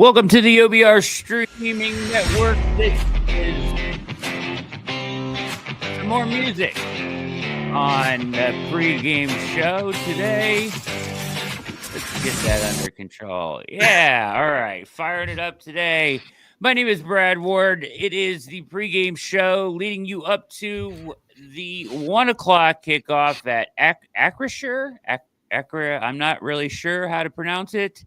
Welcome to the OBR streaming network. This is some more music on the pregame show today. Let's get that under control. Yeah, all right. Firing it up today. My name is Brad Ward. It is the pregame show leading you up to the 1 o'clock kickoff at Acrisure. I'm not really sure how to pronounce it.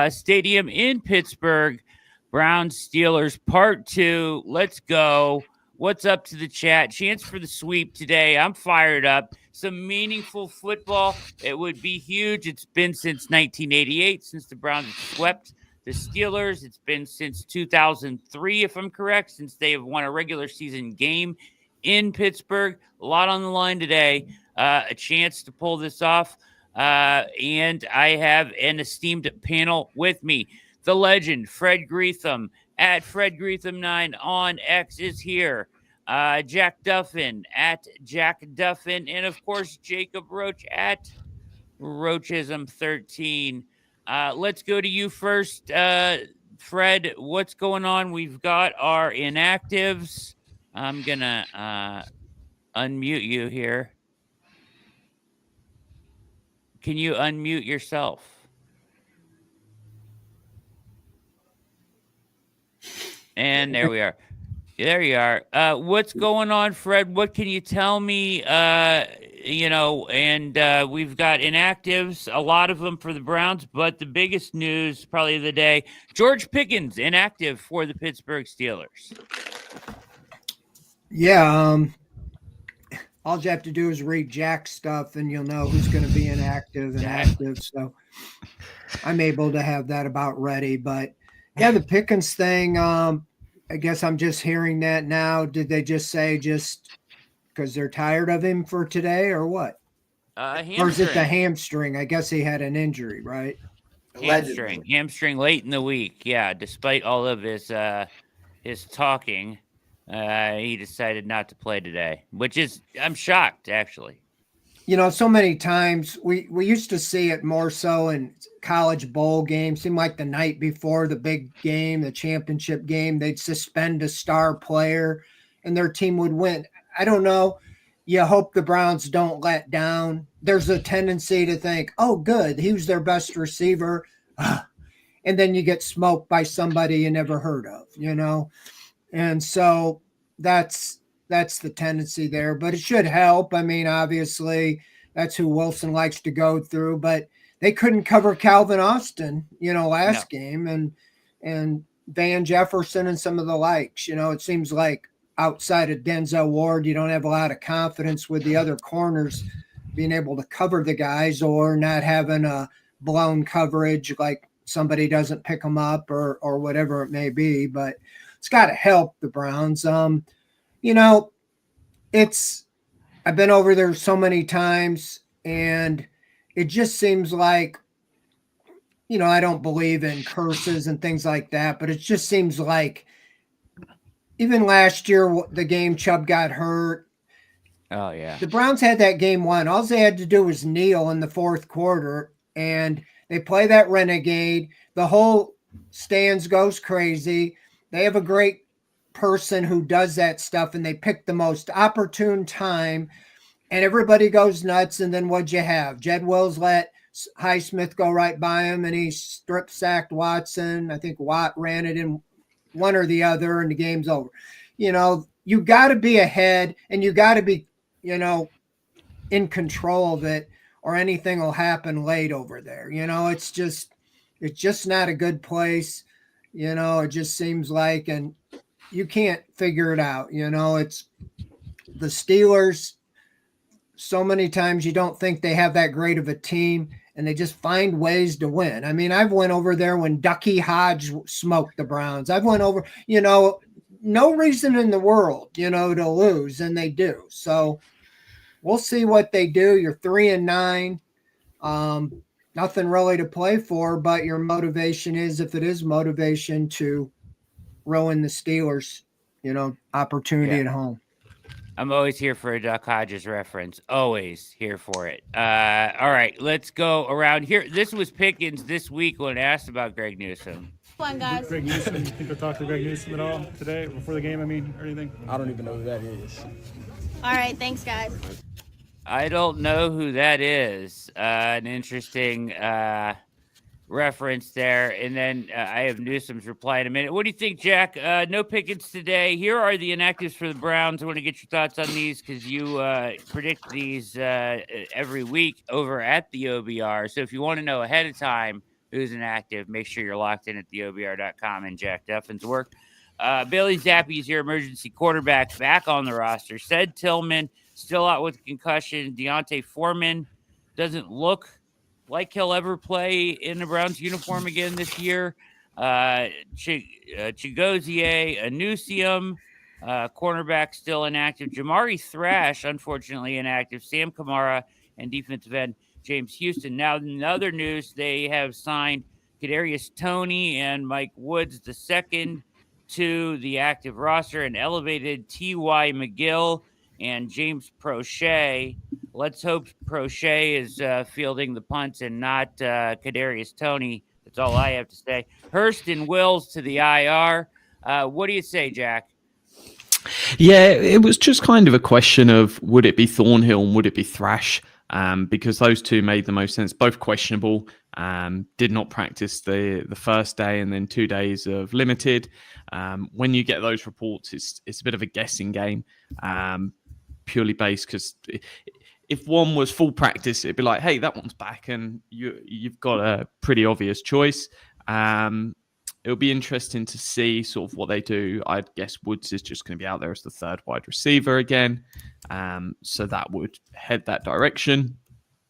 Stadium in Pittsburgh. Browns Steelers Part 2. Let's go. What's up to the chat? Chance for the sweep today. I'm fired up. Some meaningful football. It would be huge. It's been since 1988 since the Browns swept the Steelers. It's been since 2003, if I'm correct, since they have won a regular season game in Pittsburgh. A lot on the line today. A chance to pull this off. And I have an esteemed panel with me. The legend, Fred Greetham, at Fred Greetham9 on X is here. Jack Duffin, at Jack Duffin. And, of course, Jacob Roach, at Roachism13. Let's go to you first. Fred, what's going on? We've got our inactives. I'm going to unmute you here. Can you unmute yourself? And there we are. There you are. What's going on, Fred? What can you tell me? We've got inactives, a lot of them for the Browns, but the biggest news probably of the day, George Pickens inactive for the Pittsburgh Steelers. Yeah, all you have to do is read Jack's stuff and you'll know who's going to be inactive and active. So I'm able to have that about ready. But yeah, the Pickens thing, I guess I'm just hearing that now. Did they just say just because they're tired of him for today or what? Or is it the hamstring? I guess he had an injury, right? Hamstring late in the week. Yeah, despite all of his talking. He decided not to play today, which is, I'm shocked, actually. You know, so many times we used to see it more so in college bowl games. Seemed like the night before the big game, the championship game, they'd suspend a star player and their team would win. I don't know. You hope the Browns don't let down. There's a tendency to think, oh, good, he was their best receiver. And then you get smoked by somebody you never heard of, you know? And so that's the tendency there, but it should help. I mean, obviously that's who Wilson likes to go through, but they couldn't cover Calvin Austin, last game and Van Jefferson and some of the likes. It seems like outside of Denzel Ward, you don't have a lot of confidence with the other corners being able to cover the guys or not having a blown coverage like somebody doesn't pick them up or whatever it may be, but it's got to help the Browns. I've been over there so many times and it just seems like, I don't believe in curses and things like that, but it just seems like even last year, the game Chubb got hurt. Oh, yeah. The Browns had that game won. All they had to do was kneel in the fourth quarter and they play that renegade. The whole stands goes crazy. They have a great person who does that stuff, and they pick the most opportune time, and everybody goes nuts. And then what'd you have? Jed Wills let Highsmith go right by him, and he strip sacked Watson. I think Watt ran it in one or the other, and the game's over. You got to be ahead, and you got to be, in control of it, or anything will happen late over there. It's just not a good place. It just seems like, and you can't figure it out. It's the Steelers. So many times you don't think they have that great of a team and they just find ways to win. I mean, I've went over there when Ducky Hodge smoked the Browns. I've went over, no reason in the world, to lose, and they do. So we'll see what they do. You're 3-9. Nothing really to play for, but your motivation is, if it is motivation, to ruin the Steelers, opportunity at home. I'm always here for a Duck Hodges reference. Always here for it. All right, let's go around here. This was Pickens this week when asked about Greg Newsome. one, guys. Greg Newsom, you think they'll talk to Greg Newsom at all today, before the game, or anything? I don't even know who that is. All right, thanks, guys. I don't know who that is. An interesting reference there. And then I have Newsom's reply in a minute. What do you think, Jack? No Pickens today. Here are the inactives for the Browns. I want to get your thoughts on these because you predict these every week over at the OBR. So if you want to know ahead of time who's inactive, make sure you're locked in at theobr.com and Jack Duffin's work. Bailey Zappi is your emergency quarterback back on the roster. Said Tillman still out with concussion. Deontay Foreman doesn't look like he'll ever play in the Browns uniform again this year. Chigozie, Anusium, cornerback still inactive. Jamari Thrash, unfortunately inactive. Sam Kamara and defensive end James Houston. Now, in other news, they have signed Kadarius Toney and Mike Woods II to the active roster and elevated T.Y. McGill and James Prochet. Let's hope Prochet is fielding the punts and not Kadarius Toney. That's all I have to say. Hurst and Wills to the IR. What do you say, Jack? Yeah, it was just kind of a question of would it be Thornhill and would it be Thrash? Because those two made the most sense. Both questionable. Did not practice the first day and then 2 days of limited. When you get those reports, it's a bit of a guessing game, purely based because if one was full practice, it'd be like, hey, that one's back, and you've got a pretty obvious choice. It'll be interesting to see sort of what they do. I'd guess Woods is just going to be out there as the third wide receiver again. So that would head that direction.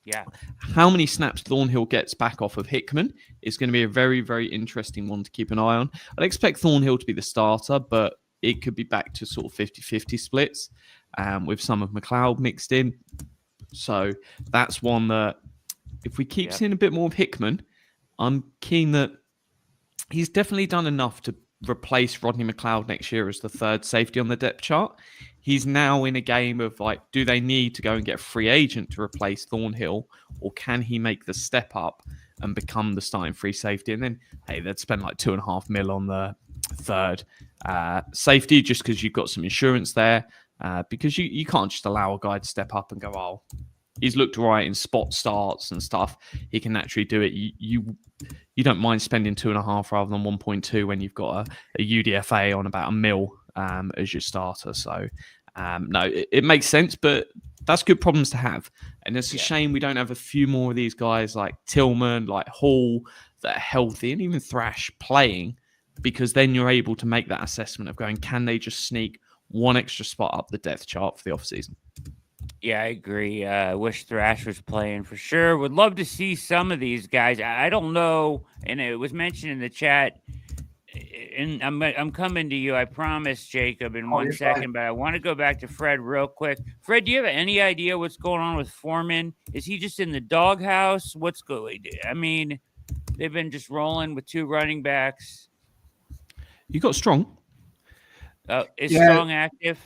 Yeah. How many snaps Thornhill gets back off of Hickman is going to be a very, very interesting one to keep an eye on. I'd expect Thornhill to be the starter, but it could be back to sort of 50-50 splits with some of McLeod mixed in. So that's one that if we keep seeing a bit more of Hickman, I'm keen that he's definitely done enough to replace Rodney McLeod next year as the third safety on the depth chart. He's now in a game of like, do they need to go and get a free agent to replace Thornhill, or can he make the step up and become the starting free safety? And then, hey, they'd spend like $2.5 million on the third safety just because you've got some insurance there. Because you can't just allow a guy to step up and go, oh, he's looked right in spot starts and stuff. He can naturally do it. You don't mind spending 2.5 rather than 1.2 when you've got a UDFA on about $1 million as your starter. So no, it makes sense, but that's good problems to have. And it's a shame we don't have a few more of these guys like Tillman, like Hall, that are healthy, and even Thrash playing, because then you're able to make that assessment of going, can they just sneak one extra spot up the depth chart for the offseason? Yeah, I agree. Wish Thrash was playing for sure. Would love to see some of these guys. I don't know, and it was mentioned in the chat, and I'm coming to you, I promise, Jacob, in 1 second, fine. But I want to go back to Fred real quick. Fred, do you have any idea what's going on with Foreman? Is he just in the doghouse? What's going on? I mean, they've been just rolling with 2 running backs. You got Strong. Is Strong active?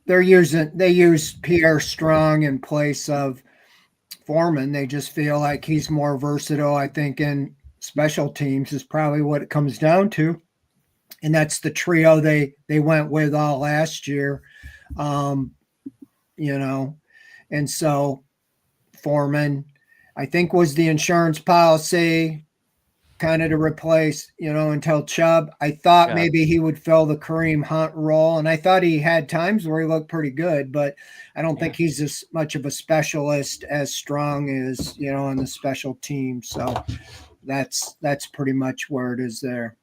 They use Pierre Strong in place of Foreman. They just feel like he's more versatile. I think in special teams is probably what it comes down to. And that's the trio they went with all last year. And so Foreman, I think, was the insurance policy kind of to replace, until Chubb. I thought maybe he would fill the Kareem Hunt role, and I thought he had times where he looked pretty good, but I don't think he's as much of a specialist as Strong is, on the special team. So that's pretty much where it is there.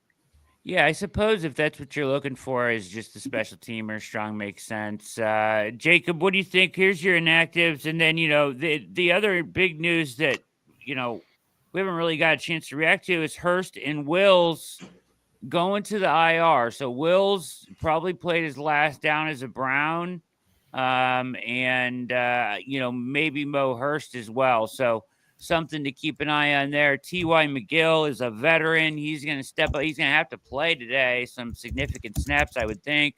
Yeah, I suppose if that's what you're looking for is just a special teamer, Strong makes sense. Jacob, what do you think? Here's your inactives, and then, the other big news that, we haven't really got a chance to react to is Hurst and Wills going to the IR. So Wills probably played his last down as a Brown, and maybe Mo Hurst as well. So something to keep an eye on there. T.Y. McGill is a veteran. He's going to step up. He's going to have to play today. Some significant snaps, I would think.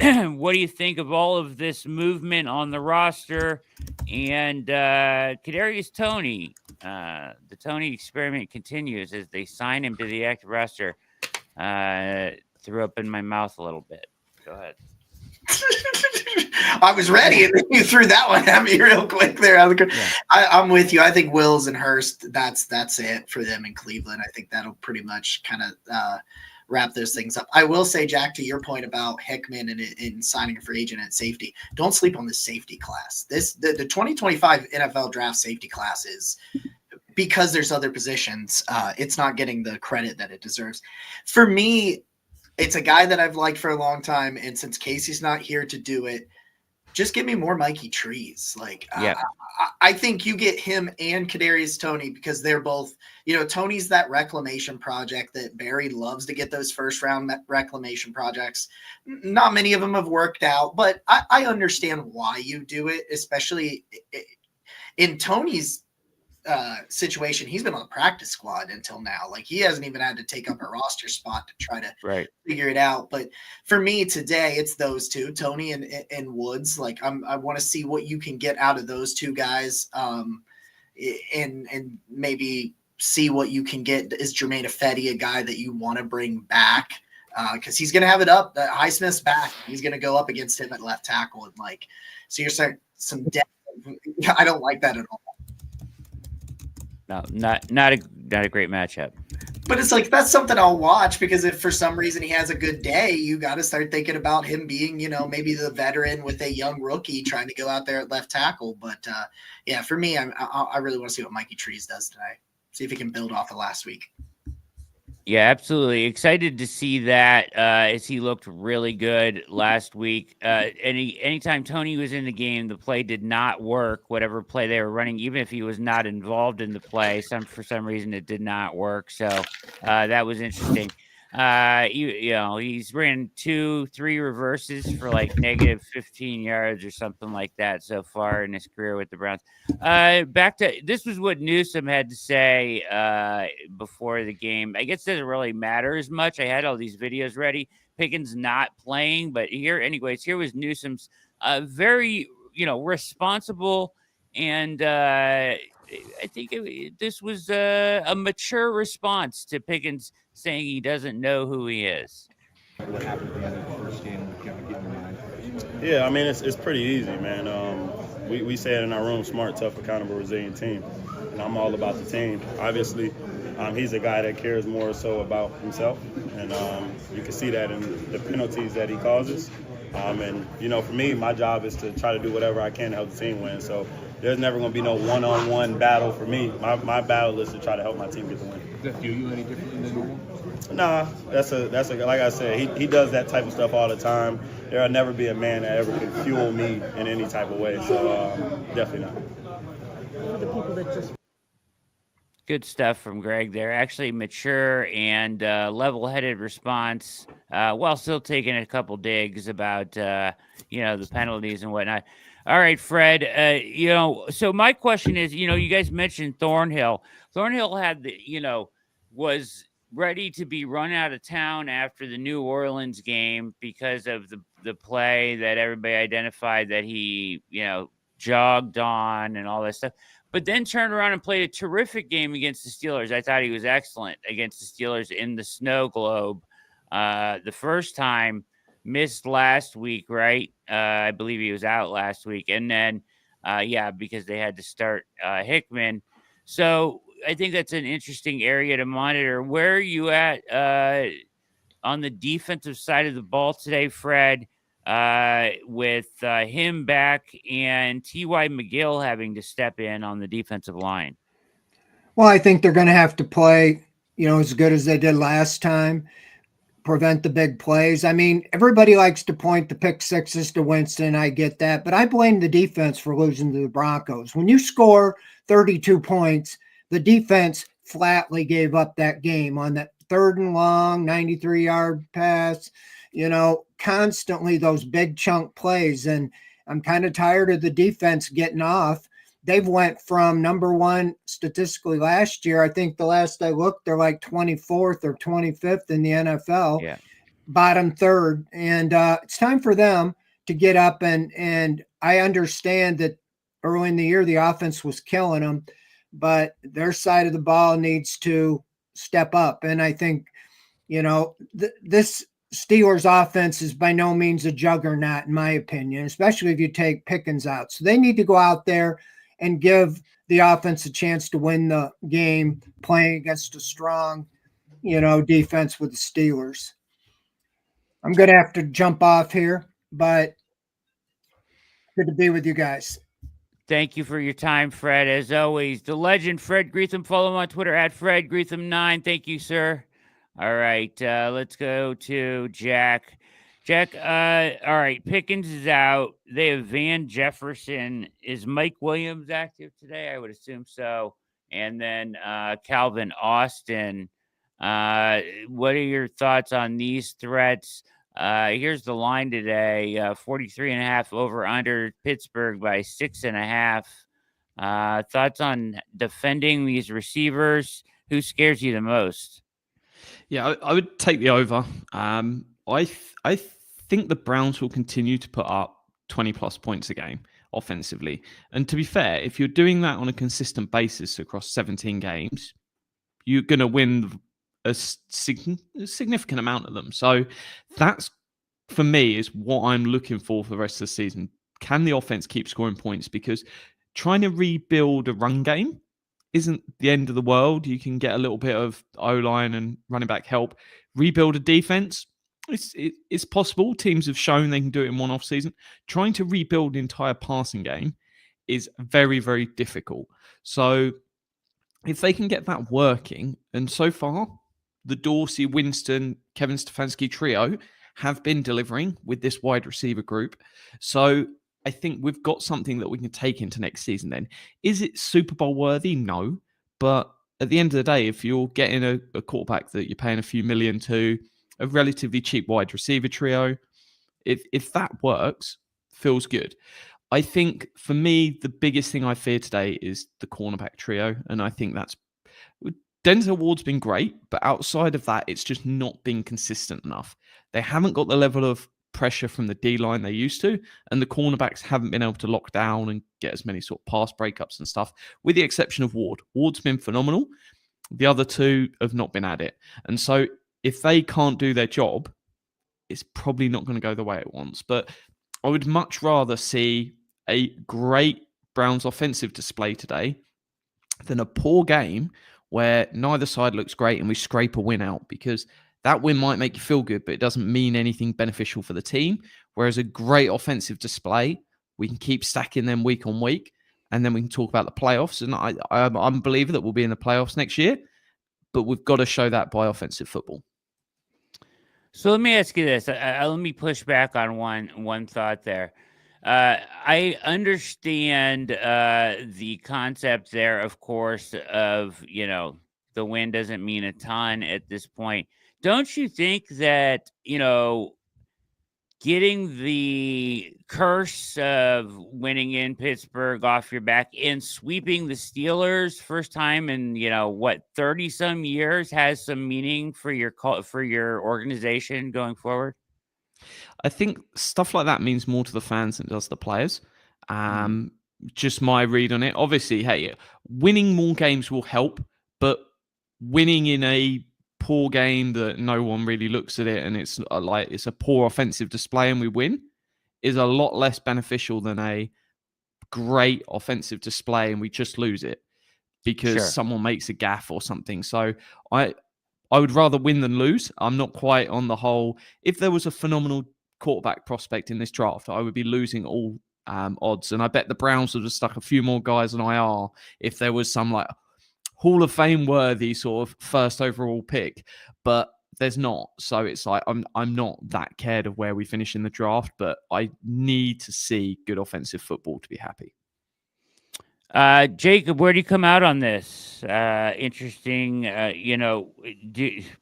What do you think of all of this movement on the roster? And Kadarius Toney, The Tony experiment continues as they sign him to the active roster. Threw up in my mouth a little bit. Go ahead. I was ready, and then you threw that one at me real quick there. Yeah. I'm with you. I think Wills and Hurst, that's it for them in Cleveland. I think that'll pretty much kind of wrap those things up. I will say, Jack, to your point about Hickman and signing a free agent at safety, don't sleep on the safety class. The 2025 NFL draft safety class is, because there's other positions, it's not getting the credit that it deserves. For me, it's a guy that I've liked for a long time, and since Casey's not here to do it, just give me more Mikey Trees. Like, yeah. I think you get him and Kadarius Toney because they're both, Tony's that reclamation project that Barry loves to get those first round reclamation projects. Not many of them have worked out, but I understand why you do it, especially in Tony's situation. He's been on the practice squad until now. Like, he hasn't even had to take up a roster spot to try to figure it out. But for me today, it's those two, Tony and Woods. Like, I want to see what you can get out of those two guys, and maybe see what you can get. Is Jermaine Ifedi a guy that you want to bring back? Because he's going to have it up. Highsmith's back. He's going to go up against him at left tackle, and so you're saying some depth. I don't like that at all. No, not a great matchup. But it's like, that's something I'll watch, because if for some reason he has a good day, you got to start thinking about him being, maybe the veteran with a young rookie trying to go out there at left tackle. But yeah, for me, I really want to see what Mikey Trees does today. See if he can build off of last week. Yeah, absolutely. Excited to see that, as he looked really good last week. Anytime Tony was in the game, the play did not work. Whatever play they were running, even if he was not involved in the play, for some reason it did not work. So that was interesting. He's ran 2-3 reverses for like negative 15 yards or something like that so far in his career with the Browns. Back to this was what Newsome had to say before the game. I guess it doesn't really matter as much. I had all these videos ready. Pickens not playing, but here was Newsome's very responsible, and I think this was a mature response to Pickens saying he doesn't know who he is. What happened at the end of the first game? Yeah, I mean, it's pretty easy, man. We say it in our room: smart, tough, accountable, resilient team. And I'm all about the team. Obviously, he's a guy that cares more so about himself, and you can see that in the penalties that he causes. And for me, my job is to try to do whatever I can to help the team win. So there's never going to be no one-on-one battle for me. My battle is to try to help my team get the win. Does that do you any differently than normal? Nah, that's a like I said, he does that type of stuff all the time. There'll never be a man that ever can fuel me in any type of way. So definitely not. The people that just Good stuff from Greg there. Actually, mature and level-headed response, while still taking a couple digs about the penalties and whatnot. All right, Fred. So my question is, you guys mentioned Thornhill. Thornhill had was ready to be run out of town after the New Orleans game because of the play that everybody identified that he jogged on and all that stuff. But then turned around and played a terrific game against the Steelers. I thought he was excellent against the Steelers in the snow globe. The first time, missed last week, right? I believe he was out last week. And then, because they had to start Hickman. So I think that's an interesting area to monitor. Where are you at on the defensive side of the ball today, Fred? With him back and T.Y. McGill having to step in on the defensive line? Well, I think they're going to have to play, as good as they did last time, prevent the big plays. I mean, everybody likes to point the pick sixes to Winston. I get that, but I blame the defense for losing to the Broncos. When you score 32 points, the defense flatly gave up that game on that 3rd and long, 93-yard pass. Constantly those big chunk plays. And I'm kind of tired of the defense getting off. They've went from number one statistically last year. I think the last I looked, they're like 24th or 25th in the NFL, bottom 3rd. And it's time for them to get up. And I understand that early in the year, the offense was killing them. but their side of the ball needs to step up. And I think, this Steelers offense is by no means a juggernaut, in my opinion, especially if you take Pickens out. So they need to go out there and give the offense a chance to win the game playing against a strong, defense with the Steelers. I'm going to have to jump off here, but good to be with you guys. Thank you for your time, Fred. As always, the legend, Fred Greetham. Follow him on Twitter at FredGreetham9. Thank you, sir. All right, let's go to Jack. Jack, all right, Pickens is out. They have Van Jefferson. Is Mike Williams active today? I would assume so. And then Calvin Austin. What are your thoughts on these threats? Here's the line today, 43.5 over under Pittsburgh by 6.5. Thoughts on defending these receivers? Who scares you the most? Yeah, I would take the over. I think the Browns will continue to put up 20 plus points a game offensively. And to be fair, if you're doing that on a consistent basis across 17 games, you're going to win a significant amount of them. So that's, for me, is what I'm looking for the rest of the season. Can the offense keep scoring points? Because trying to rebuild a run game isn't the end of the world. You can get a little bit of O-line and running back help. Rebuild a defense, it's possible. Teams have shown they can do it in one off season. Trying to rebuild the entire passing game is very, very difficult. So if they can get that working, and so far, the Dorsey, Winston, Kevin Stefanski trio have been delivering with this wide receiver group. So I think we've got something that we can take into next season then. Is it Super Bowl worthy? No. But at the end of the day, if you're getting a quarterback that you're paying a few million to, a relatively cheap wide receiver trio, if that works, feels good. I think for me, the biggest thing I fear today is the cornerback trio. And I think that's Denzel Ward's been great, but outside of that, it's just not been consistent enough. They haven't got the level of pressure from the D-line they used to, and the cornerbacks haven't been able to lock down and get as many sort of pass breakups and stuff, with the exception of Ward. Ward's been phenomenal. The other two have not been at it. And so if they can't do their job, it's probably not going to go the way it wants. But I would much rather see a great Browns offensive display today than a poor game where neither side looks great and we scrape a win out, because that win might make you feel good, but it doesn't mean anything beneficial for the team. Whereas a great offensive display, we can keep stacking them week on week, and then we can talk about the playoffs. And I'm a believer that we'll be in the playoffs next year, but we've got to show that by offensive football. So let me ask you this. Let me push back on one thought there. I understand the concept there, of course, of, the win doesn't mean a ton at this point. Don't you think that, getting the curse of winning in Pittsburgh off your back and sweeping the Steelers first time in, 30 some years has some meaning for your organization going forward? I think stuff like that means more to the fans than it does the players. Just my read on it. Obviously, hey, winning more games will help, but winning in a poor game that no one really looks at it and it's a poor offensive display and we win is a lot less beneficial than a great offensive display and we just lose it because someone makes a gaffe or something. So I would rather win than lose. I'm not quite on the whole. If there was a phenomenal quarterback prospect in this draft, I would be losing all odds. And I bet the Browns would have stuck a few more guys on IR if there was some like Hall of Fame worthy sort of first overall pick, but there's not. So it's like I'm not that cared of where we finish in the draft, but I need to see good offensive football to be happy. Jacob, where do you come out on this? Interesting.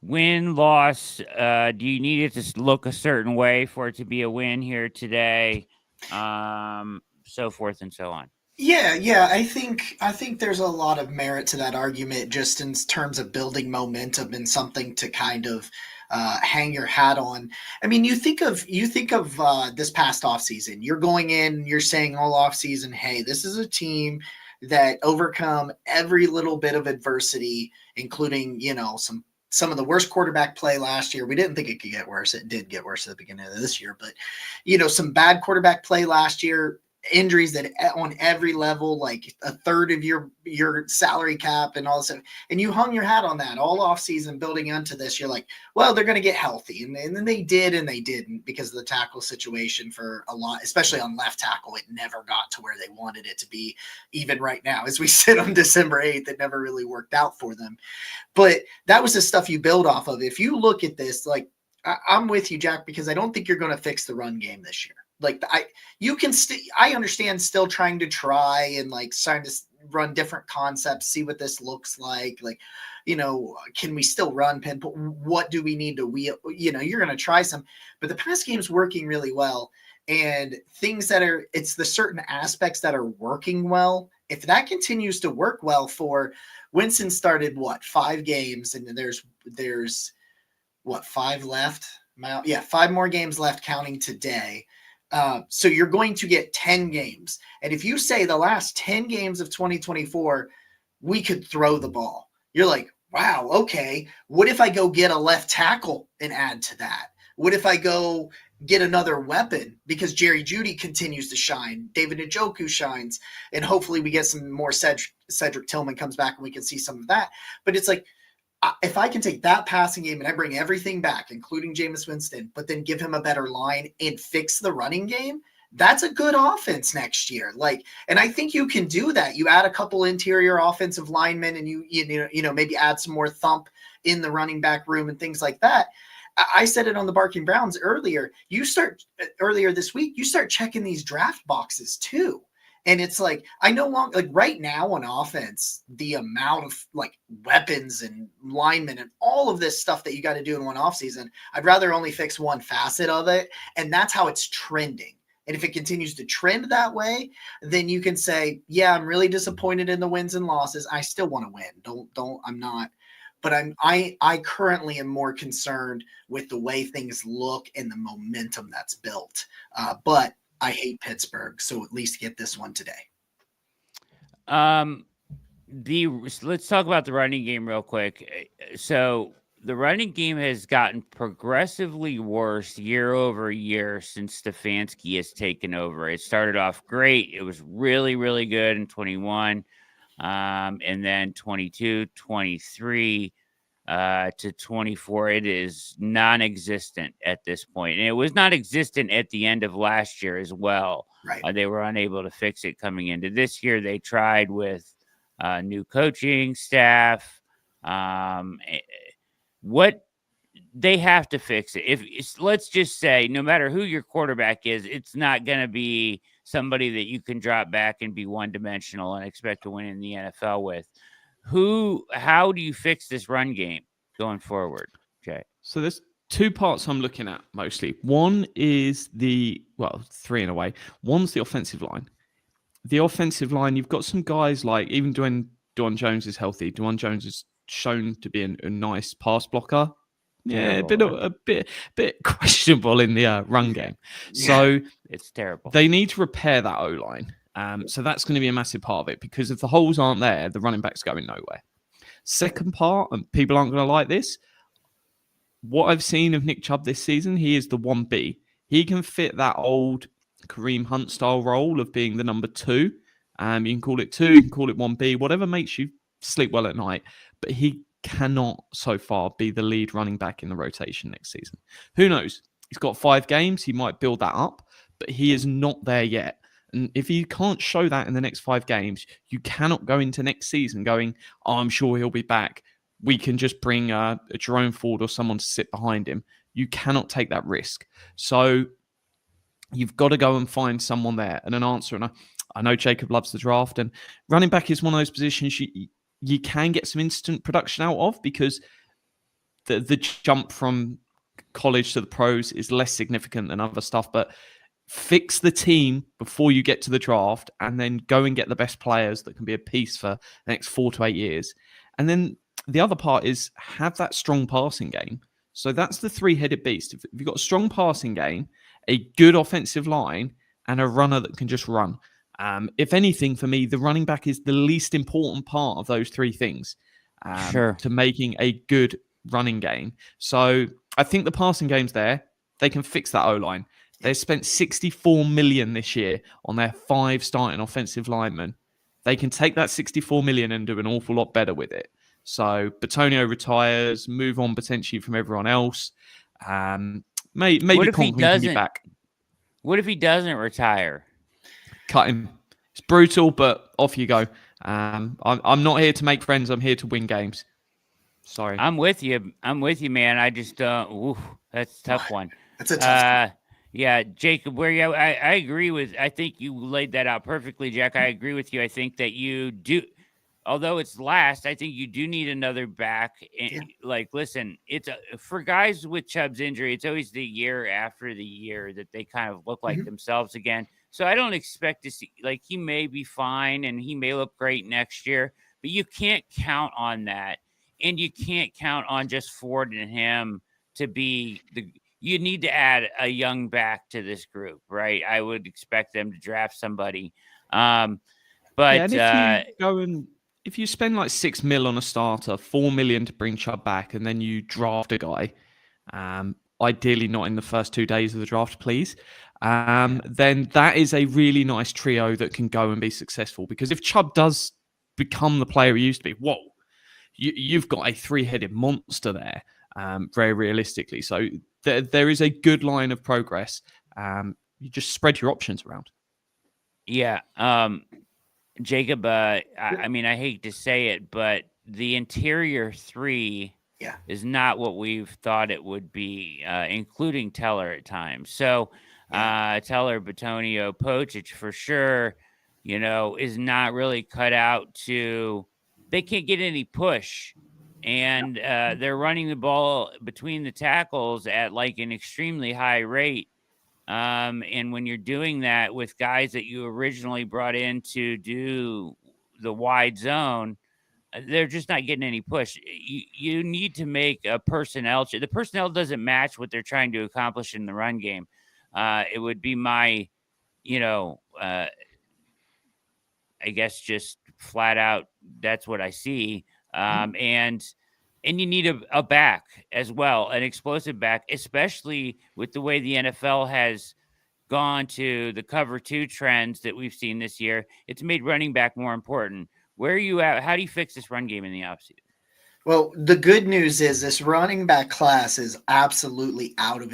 Win, loss. Do you need it to look a certain way for it to be a win here today? So forth and so on. Yeah. I think there's a lot of merit to that argument, just in terms of building momentum and something to kind of hang your hat on. I mean, you think of this past offseason. You're going in, you're saying all offseason, hey, this is a team that overcome every little bit of adversity, including, some of the worst quarterback play last year. We didn't think it could get worse. It did get worse at the beginning of this year, but some bad quarterback play last year, injuries that on every level, like a third of your salary cap and all this stuff. And you hung your hat on that all off season building into this. You're like, well, they're going to get healthy. And then they did, and they didn't, because of the tackle situation for a lot, especially on left tackle. It never got to where they wanted it to be. Even right now, as we sit on December 8th, it never really worked out for them. But that was the stuff you build off of. If you look at this, like, I'm with you, Jack, because I don't think you're going to fix the run game this year. Like I understand still trying to try and like trying to run different concepts, see what this looks like. Like, can we still run pinpoint? What do we need to you're going to try some, but the pass game's working really well, and it's the certain aspects that are working well. If that continues to work well for Winston, started 5 games, and there's 5 left. 5 more games left counting today. So you're going to get 10 games. And if you say the last 10 games of 2024, we could throw the ball, you're like, wow, okay. What if I go get a left tackle and add to that? What if I go get another weapon, because Jerry Jeudy continues to shine, David Njoku shines, and hopefully we get some more Cedric Tillman comes back and we can see some of that. But it's like, if I can take that passing game and I bring everything back, including Jameis Winston, but then give him a better line and fix the running game, that's a good offense next year. Like, and I think you can do that. You add a couple interior offensive linemen, and you maybe add some more thump in the running back room and things like that. I said it on the Barking Browns earlier. Earlier this week, you start checking these draft boxes too. And it's like, I no longer, like right now on offense, the amount of like weapons and linemen and all of this stuff that you got to do in one offseason, I'd rather only fix one facet of it. And that's how it's trending. And if it continues to trend that way, then you can say, yeah, I'm really disappointed in the wins and losses. I still want to win. I'm not. But I currently am more concerned with the way things look and the momentum that's built. But I hate Pittsburgh, so at least get this one today. Let's talk about the running game real quick. So the running game has gotten progressively worse year over year since Stefanski has taken over. It started off great. It was really, really good in 21. And then 22, 23 to 24, it is non-existent at this point. And it was non-existent at the end of last year as well. Right. They were unable to fix it coming into this year. They tried with new coaching staff. What they have to fix it. Let's just say, no matter who your quarterback is, it's not going to be somebody that you can drop back and be one-dimensional and expect to win in the NFL with. How do you fix this run game going forward, Jay? So there's 2 parts I'm looking at mostly. One is 3 in a way. One's the offensive line. The offensive line, you've got some guys like, even Dwan Jones is healthy. Dwan Jones is shown to be a nice pass blocker. Yeah, a bit questionable in the run game. So it's terrible. They need to repair that O-line. So that's going to be a massive part of it, because if the holes aren't there, the running back's going nowhere. Second part, and people aren't going to like this, what I've seen of Nick Chubb this season, he is the 1B. He can fit that old Kareem Hunt style role of being the number 2. You can call it 2, you can call it 1B, whatever makes you sleep well at night. But he cannot so far be the lead running back in the rotation next season. Who knows? He's got 5 games. He might build that up, but he is not there yet. And if he can't show that in the next 5 games, you cannot go into next season going, oh, I'm sure he'll be back. We can just bring a Jerome Ford or someone to sit behind him. You cannot take that risk. So you've got to go and find someone there and an answer. And I know Jacob loves the draft, and running back is one of those positions you can get some instant production out of, because the jump from college to the pros is less significant than other stuff. But fix the team before you get to the draft, and then go and get the best players that can be a piece for the next 4 to 8 years. And then the other part is have that strong passing game. So that's the 3-headed beast. If you've got a strong passing game, a good offensive line, and a runner that can just run, If anything, for me, the running back is the least important part of those three things to making a good running game. So I think the passing game's there. They can fix that O-line. They spent $64 million this year on their 5 starting offensive linemen. They can take that $64 million and do an awful lot better with it. So Batonio retires, move on potentially from everyone else. Maybe Conklin can be back. What if he doesn't retire? Cut him. It's brutal, but off you go. I'm not here to make friends. I'm here to win games. Sorry. I'm with you, man. I just that's a tough one. That's a tough one. Yeah, Jacob, where you? I agree with. I think you laid that out perfectly, Jack. I agree with you. I think that you do. Although it's last, I think you do need another back. And, like, listen, it's for guys with Chubb's injury. It's always the year after the year that they kind of look like themselves again. So I don't expect to see, like, he may be fine and he may look great next year, but you can't count on that. And you can't count on just Ford and him to be you need to add a young back to this group, right? I would expect them to draft somebody. But if you spend like $6 million on a starter, $4 million to bring Chubb back, and then you draft a guy, ideally not in the first 2 days of the draft, please, then that is a really nice trio that can go and be successful. Because if Chubb does become the player he used to be, you've got a 3-headed monster there, very realistically. So there is a good line of progress. You just spread your options around. Yeah. Jacob, I mean, I hate to say it, but the interior 3 is not what we've thought it would be, including Teller at times. So Teller, Batonio, Pochich for sure, is not really cut out to – they can't get any push. And they're running the ball between the tackles at like an extremely high rate. And when you're doing that with guys that you originally brought in to do the wide zone, they're just not getting any push. You need to make a personnel. The personnel doesn't match what they're trying to accomplish in the run game. It would be my, I guess just flat out, that's what I see. And you need a back as well, an explosive back, especially with the way the NFL has gone to the cover 2 trends that we've seen this year. It's made running back more important. Where are you at? How do you fix this run game in the offseason? Well, the good news is this running back class is absolutely out of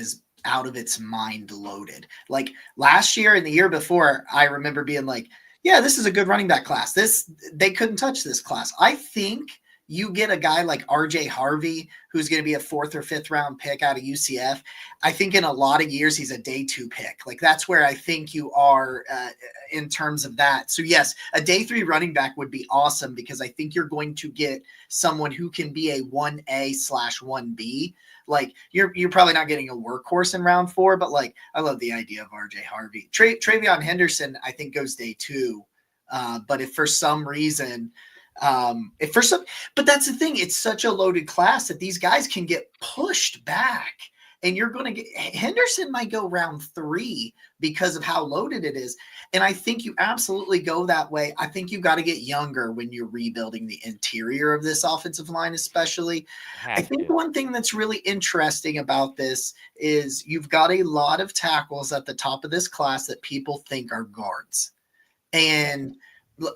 its mind loaded. Like last year and the year before, I remember being like, yeah, this is a good running back class. They couldn't touch this class. I think you get a guy like RJ Harvey, who's going to be a 4th or 5th round pick out of UCF. I think in a lot of years, he's a day 2 pick. Like that's where I think you are in terms of that. So yes, a day 3 running back would be awesome because I think you're going to get someone who can be a 1A/1B. Like you're probably not getting a workhorse in round 4, but like, I love the idea of RJ Harvey. Travion Henderson, I think goes day 2. But if for some reason, but that's the thing, it's such a loaded class that these guys can get pushed back, and you're going to get Henderson might go round 3 because of how loaded it is. And I think you absolutely go that way. I think you got to get younger when you're rebuilding the interior of this offensive line, especially. I think one thing that's really interesting about this is you've got a lot of tackles at the top of this class that people think are guards, and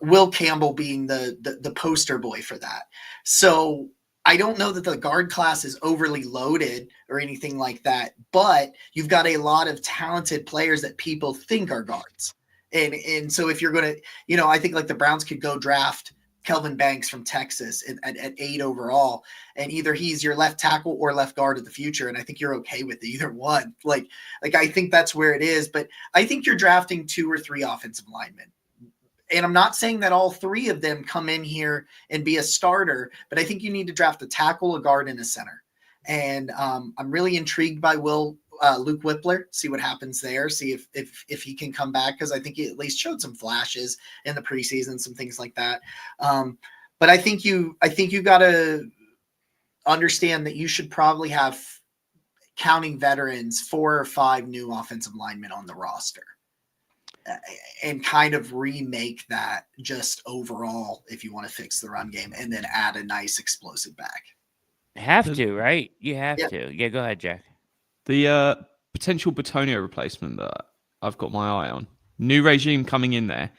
Will Campbell being the poster boy for that. So I don't know that the guard class is overly loaded or anything like that, but you've got a lot of talented players that people think are guards. And so if you're going to, I think like the Browns could go draft Kelvin Banks from Texas at 8 overall, and either he's your left tackle or left guard of the future. And I think you're okay with either one. Like I think that's where it is, but I think you're drafting 2 or 3 offensive linemen. And I'm not saying that all 3 of them come in here and be a starter, but I think you need to draft a tackle, a guard, and a center. And I'm really intrigued by Luke Whippler, see what happens there, see if he can come back, because I think he at least showed some flashes in the preseason, some things like that. But I think you got to understand that you should probably have, counting veterans, 4 or 5 new offensive linemen on the roster. and kind of remake that just overall if you want to fix the run game and then add a nice explosive back. Have to, right? You have Yeah. to. Yeah, go ahead, Jack. The potential Batonio replacement that I've got my eye on. New regime coming in there.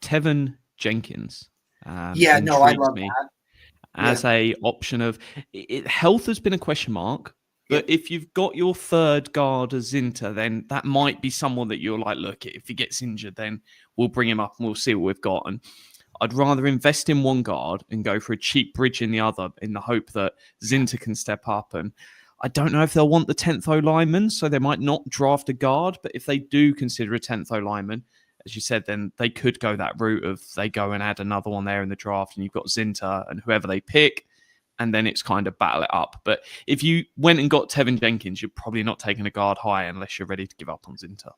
Tevin Jenkins. I love me that. as a option of health has been a question mark. But if you've got your third guard as Zinter, then that might be someone that you're like, look, if he gets injured, then we'll bring him up and we'll see what we've got. And I'd rather invest in one guard and go for a cheap bridge in the other in the hope that Zinter can step up. And I don't know if they'll want the 10th O lineman, so they might not draft a guard. But if they do consider a 10th O lineman, as you said, then they could go that route of they go and add another one there in the draft and you've got Zinter and whoever they pick. And then it's kind of battle it up. But if you went and got Tevin Jenkins, you're probably not taking a guard high unless you're ready to give up on Zinter.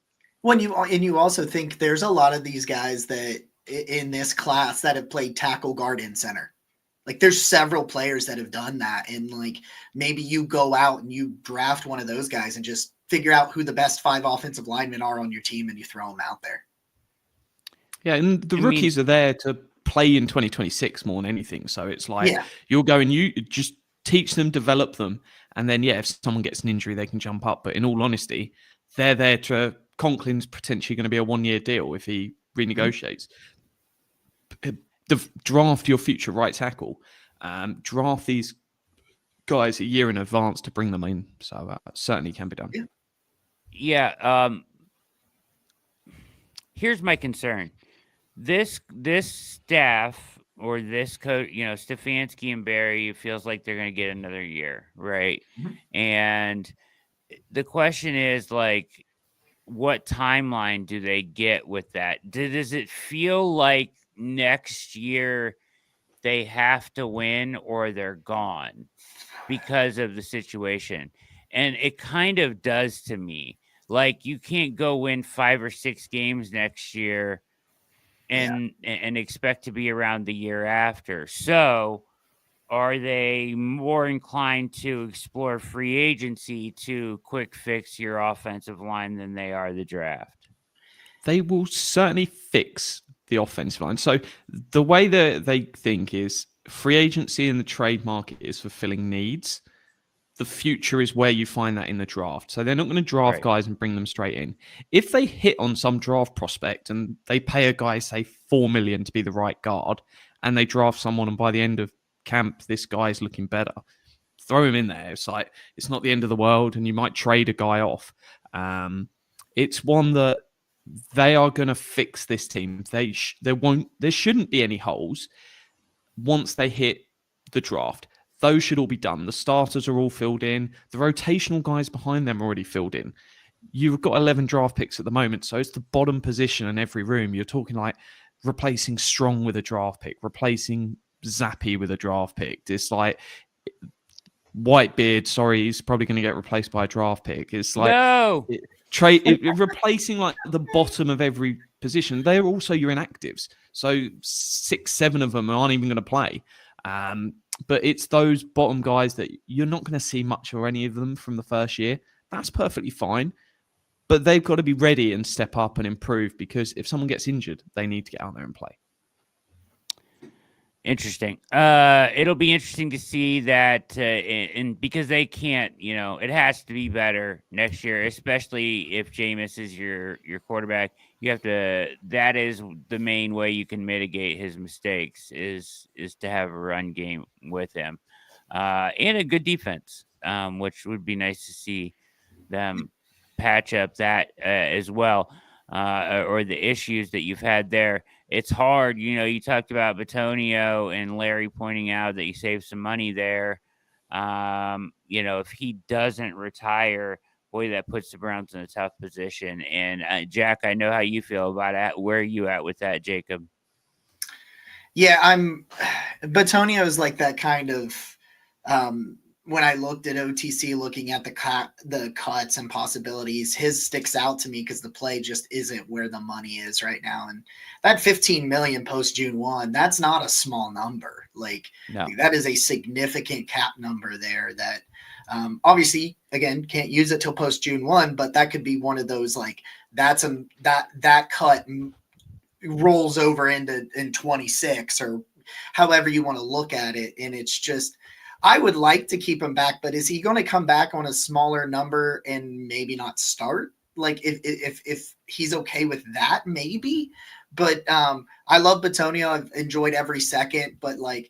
You also think there's a lot of these guys that in this class that have played tackle, guard, and center. Like there's several players that have done that. And like maybe you go out and you draft one of those guys and just figure out who the best 5 offensive linemen are on your team and you throw them out there. Yeah, and the rookies are there to play in 2026 more than anything. So it's like you'll go and you just teach them, develop them. And then, if someone gets an injury, they can jump up. But in all honesty, they're there to Conklin's potentially going to be a 1-year deal if he renegotiates. Draft your future right tackle. Draft these guys a year in advance to bring them in. So certainly can be done. Yeah. Here's my concern. This staff or this coach, Stefanski and Barry, it feels like they're going to get another year, right? Mm-hmm. And the question is, like, what timeline do they get with that? Does it feel like next year they have to win or they're gone because of the situation? And it kind of does to me. Like, you can't go win 5 or 6 games next year and expect to be around the year after. So are they more inclined to explore free agency to quick fix your offensive line than they are the draft? They will certainly fix the offensive line. So the way that they think is free agency in the trade market is fulfilling needs. The future is where you find that in the draft. So they're not going to draft guys and bring them straight in. If they hit on some draft prospect and they pay a guy, say, $4 million to be the right guard, and they draft someone, and by the end of camp, this guy's looking better, throw him in there. It's like, it's not the end of the world, and you might trade a guy off. It's one that they are going to fix this team. There shouldn't be any holes once they hit the draft. Those should all be done. The starters are all filled in. The rotational guys behind them are already filled in. You've got 11 draft picks at the moment, so it's the bottom position in every room. You're talking like replacing Strong with a draft pick, replacing Zappi with a draft pick. It's like Whitebeard, he's probably going to get replaced by a draft pick. It's like replacing like the bottom of every position. They're also your inactives. So 6, 7 of them aren't even going to play. But it's those bottom guys that you're not going to see much or any of them from the first year. That's perfectly fine. But they've got to be ready and step up and improve, because if someone gets injured, they need to get out there and play. Interesting. It'll be interesting to see that, and because they can't, it has to be better next year, especially if Jameis is your quarterback. You have to. That is the main way you can mitigate his mistakes is to have a run game with him, and a good defense, which would be nice to see them patch up that as well, or the issues that you've had there. It's hard. You talked about Batonio and Larry pointing out that you saved some money there. If he doesn't retire, boy, that puts the Browns in a tough position. And Jack, I know how you feel about it. Where are you at with that, Jacob? Yeah, Batonio is like that kind of, when I looked at OTC, looking at the cuts and possibilities, his sticks out to me because the play just isn't where the money is right now. And that $15 million post June 1, that's not a small number. Like, no. That is a significant cap number there that Obviously, again, can't use it till post June 1, but that could be one of those like that cut rolls over into in 26 or however you want to look at it. And it's just, I would like to keep him back, but is he going to come back on a smaller number and maybe not start? Like if he's okay with that, maybe. But I love Batonio. I've enjoyed every second, but like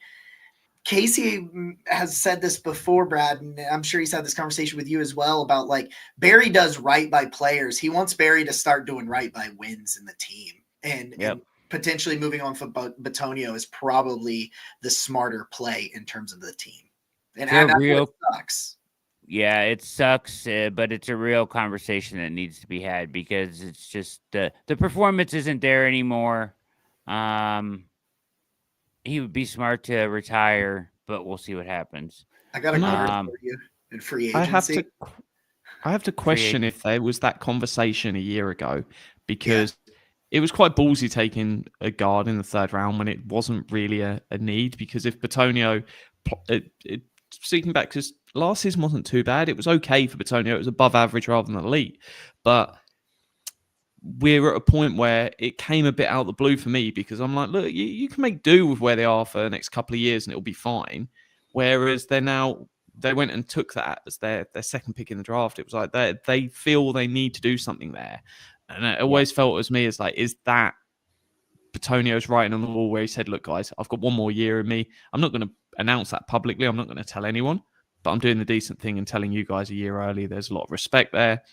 Casey has said this before, Brad, and I'm sure he's had this conversation with you as well about like Barry does right by players. He wants Barry to start doing right by wins in the team, and potentially moving on from Batonio is probably the smarter play in terms of the team. And that's what sucks. Yeah, it sucks, but it's a real conversation that needs to be had because it's just the performance isn't there anymore. He would be smart to retire, but we'll see what happens. I got a card for you in free agency. I have to question if there was that conversation a year ago, because it was quite ballsy taking a guard in the third round when it wasn't really a need. Because if Batonio, speaking back, because last season wasn't too bad. It was okay for Batonio. It was above average rather than elite. But we're at a point where it came a bit out of the blue for me, because I'm like, look, you can make do with where they are for the next couple of years and it'll be fine. Whereas they went and took that as their second pick in the draft. It was like they feel they need to do something there. And it always felt as me as like, is that Batonio's writing on the wall where he said, look, guys, I've got one more year in me. I'm not going to announce that publicly. I'm not going to tell anyone, but I'm doing the decent thing and telling you guys a year early. There's a lot of respect there.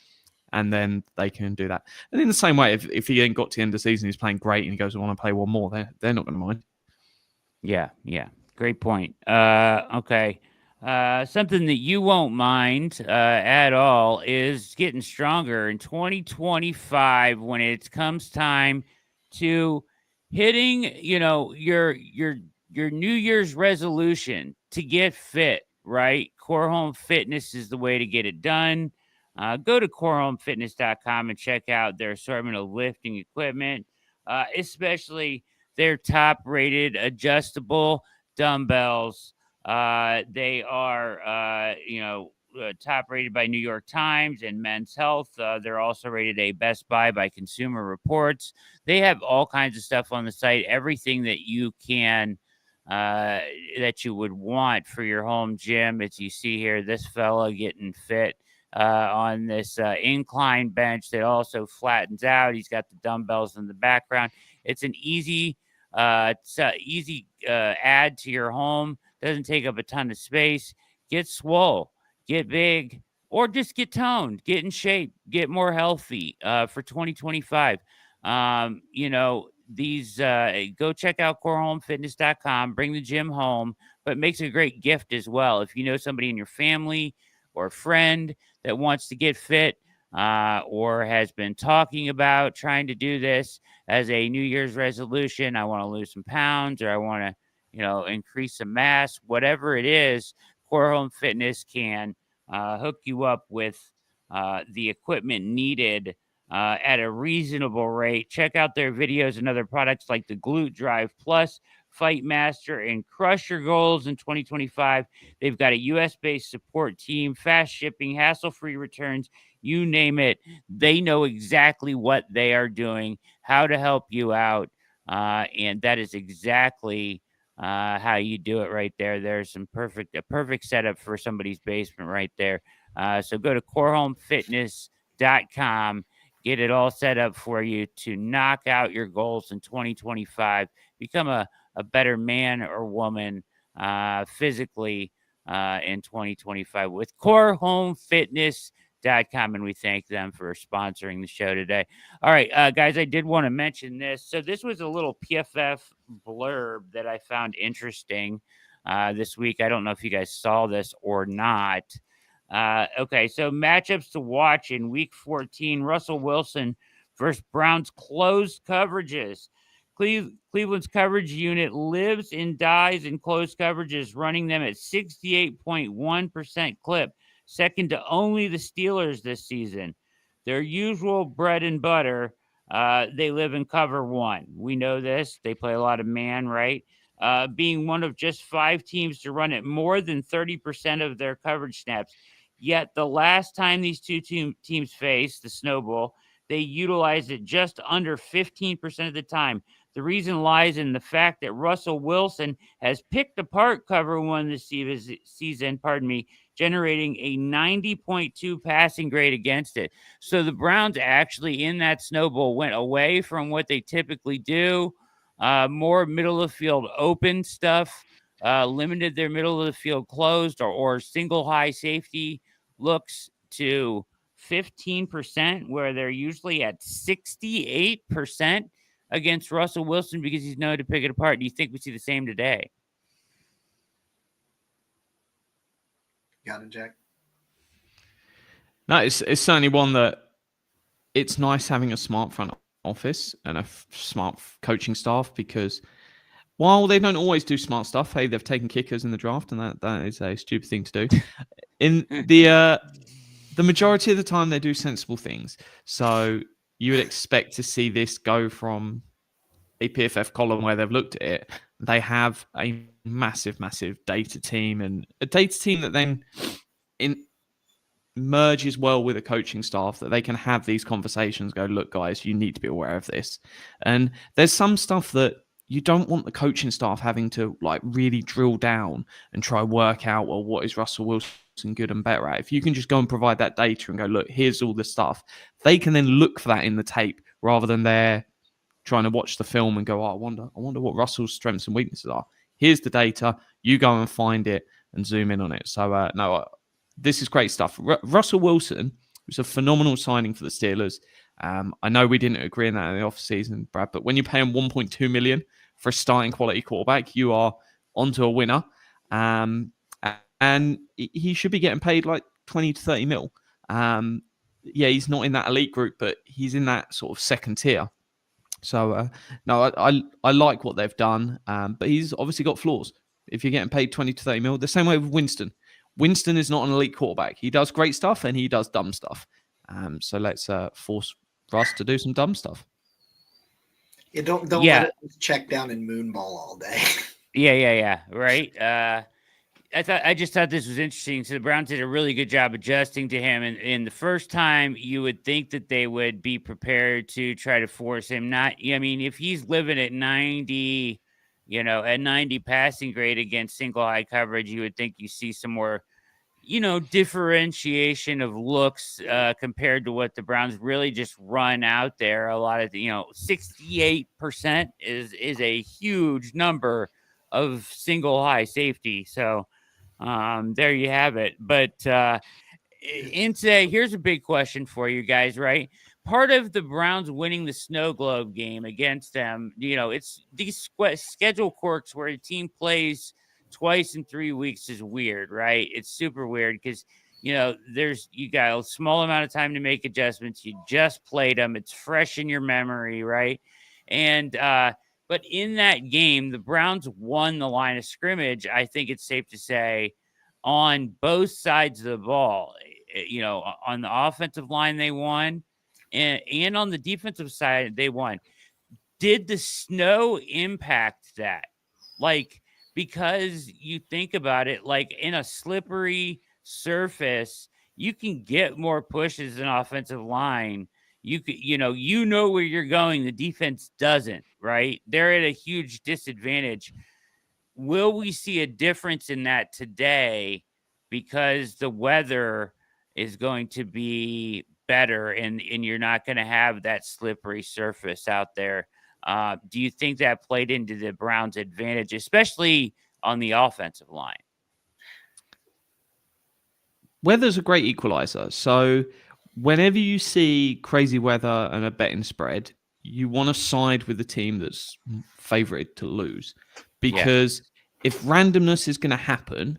And then they can do that. And in the same way, if he then got to the end of the season, he's playing great and he goes, I want to play one more, they're not going to mind. Yeah. Great point. Okay. Something that you won't mind at all is getting stronger in 2025 when it comes time to hitting, your New Year's resolution to get fit, right? Core Home Fitness is the way to get it done. Go to corehomefitness.com and check out their assortment of lifting equipment, especially their top-rated adjustable dumbbells. They are, top-rated by New York Times and Men's Health. They're also rated a Best Buy by Consumer Reports. They have all kinds of stuff on the site, everything that you can that you would want for your home gym. As you see here, this fella getting fit on this incline bench that also flattens out. He's got the dumbbells in the background. It's an easy add to your home. Doesn't take up a ton of space. Get swole, get big, or just get toned, get in shape, get more healthy for 2025. These go check out corehomefitness.com, bring the gym home, but it makes a great gift as well. If you know somebody in your family or a friend that wants to get fit or has been talking about trying to do this as a New Year's resolution, I want to lose some pounds or I want to, increase some mass, whatever it is, Core Home Fitness can hook you up with the equipment needed at a reasonable rate. Check out their videos and other products like the Glute Drive Plus, Fight Master, and crush your goals in 2025. They've got a US-based support team, fast shipping, hassle-free returns, you name it. They know exactly what they are doing, how to help you out, and that is exactly how you do it right there. There's a perfect setup for somebody's basement right there. So go to corehomefitness.com. Get it all set up for you to knock out your goals in 2025. Become a better man or woman physically in 2025 with corehomefitness.com. And we thank them for sponsoring the show today. All right, guys, I did want to mention this. So this was a little PFF blurb that I found interesting this week. I don't know if you guys saw this or not. Okay, so matchups to watch in Week 14. Russell Wilson versus Browns closed coverages. Cleveland's coverage unit lives and dies in closed coverages, running them at 68.1% clip, second to only the Steelers this season. Their usual bread and butter, they live in cover one. We know this. They play a lot of man, right? Being one of just 5 teams to run at more than 30% of their coverage snaps. Yet the last time these two teams faced the Snowball, they utilized it just under 15% of the time. The reason lies in the fact that Russell Wilson has picked apart cover one this season, generating a 90.2 passing grade against it. So the Browns actually in that Snowball went away from what they typically do, more middle of the field open stuff, limited their middle of the field closed or single high safety looks to 15%, where they're usually at 68% against Russell Wilson because he's known to pick it apart. Do you think we see the same today? Got it, Jack. No, it's certainly one that it's nice having a smart front office and a smart coaching staff, because while they don't always do smart stuff, hey, they've taken kickers in the draft, and that is a stupid thing to do. In the majority of the time, they do sensible things. So you would expect to see this go from a PFF column where they've looked at it. They have a massive, massive data team, and a data team that then merges well with a coaching staff, that they can have these conversations, go, look, guys, you need to be aware of this. And there's some stuff that you don't want the coaching staff having to like really drill down and try work out, well, what is Russell Wilson good and better at? If you can just go and provide that data and go, look, here's all the stuff, they can then look for that in the tape rather than they're trying to watch the film and go, oh, I wonder what Russell's strengths and weaknesses are. Here's the data, you go and find it and zoom in on it. So this is great stuff. Russell Wilson was a phenomenal signing for the Steelers. I know we didn't agree on that in the offseason, Brad, but when you pay him $1.2 million for a starting quality quarterback, you are onto a winner. And he should be getting paid like 20 to 30 mil. Yeah, he's not in that elite group, but he's in that sort of second tier. So, no, I like what they've done, but he's obviously got flaws. If you're getting paid 20 to 30 mil, the same way with Winston. Winston is not an elite quarterback. He does great stuff and he does dumb stuff. So let's force Russ to do some dumb stuff. Yeah, don't let it check down and moonball all day. Yeah. Right. I just thought this was interesting. So the Browns did a really good job adjusting to him. And in the first time, you would think that they would be prepared to try to force him. If he's living at 90, at 90 passing grade against single high coverage, you would think you see some more, differentiation of looks compared to what the Browns really just run out there. A lot of 68% is a huge number of single high safety. So there you have it. But here's a big question for you guys, right? Part of the Browns winning the Snow Globe game against them, it's these schedule quirks where a team plays twice in 3 weeks is weird, right? It's super weird because, you got a small amount of time to make adjustments. You just played them. It's fresh in your memory, right? And, but in that game, the Browns won the line of scrimmage. I think it's safe to say on both sides of the ball, on the offensive line, they won. And on the defensive side, they won. Did the snow impact that? Because you think about it, like in a slippery surface, you can get more pushes in offensive line. You could, where you're going. The defense doesn't, right? They're at a huge disadvantage. Will we see a difference in that today because the weather is going to be better and you're not going to have that slippery surface out there? Do you think that played into the Browns' advantage, especially on the offensive line? Weather's a great equalizer. So whenever you see crazy weather and a betting spread, you want to side with the team that's favored to lose. Because if randomness is going to happen,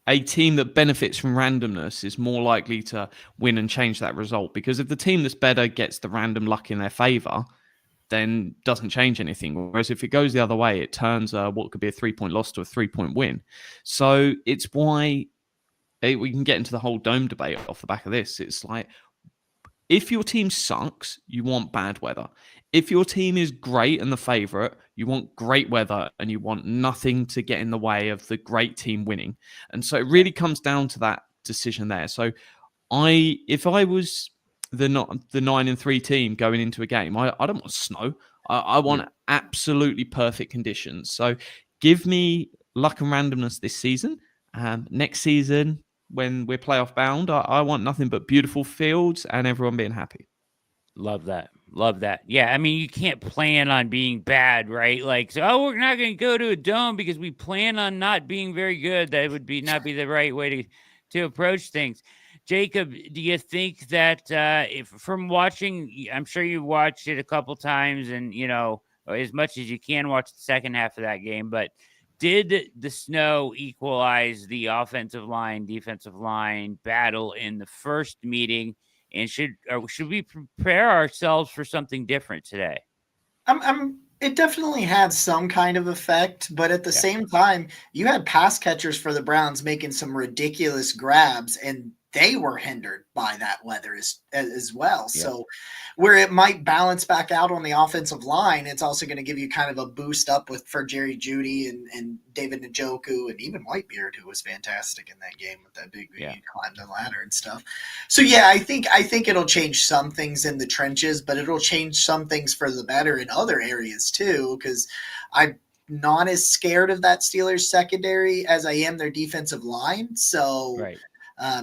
a team that benefits from randomness is more likely to win and change that result. Because if the team that's better gets the random luck in their favor, then doesn't change anything. Whereas if it goes the other way, it turns what could be a 3-point loss to a 3-point win. So it's why we can get into the whole dome debate off the back of this. It's like, if your team sucks, you want bad weather. if your team is great and the favorite, you want great weather and you want nothing to get in the way of the great team winning. And so it really comes down to that decision there. So if I was the 9-3 team going into a game, I don't want snow. I want absolutely perfect conditions. So give me luck and randomness this season. Next season, when we're playoff bound, I want nothing but beautiful fields and everyone being happy. Love that. Love that. Yeah, I mean, you can't plan on being bad, right? Like, so, we're not going to go to a dome because we plan on not being very good. That would not be the right way to approach things. Jacob, do you think that if from watching, I'm sure you watched it a couple times and, as much as you can watch the second half of that game, but did the snow equalize the offensive line, defensive line battle in the first meeting? And should we prepare ourselves for something different today? It definitely had some kind of effect, but at the same time, you had pass catchers for the Browns making some ridiculous grabs, and they were hindered by that weather as well. Yeah. So where it might balance back out on the offensive line, it's also going to give you kind of a boost up for Jerry Jeudy and David Njoku and even Whitebeard, who was fantastic in that game with that big climb the ladder and stuff. So yeah, I think it'll change some things in the trenches, but it'll change some things for the better in other areas too, because I'm not as scared of that Steelers secondary as I am their defensive line. So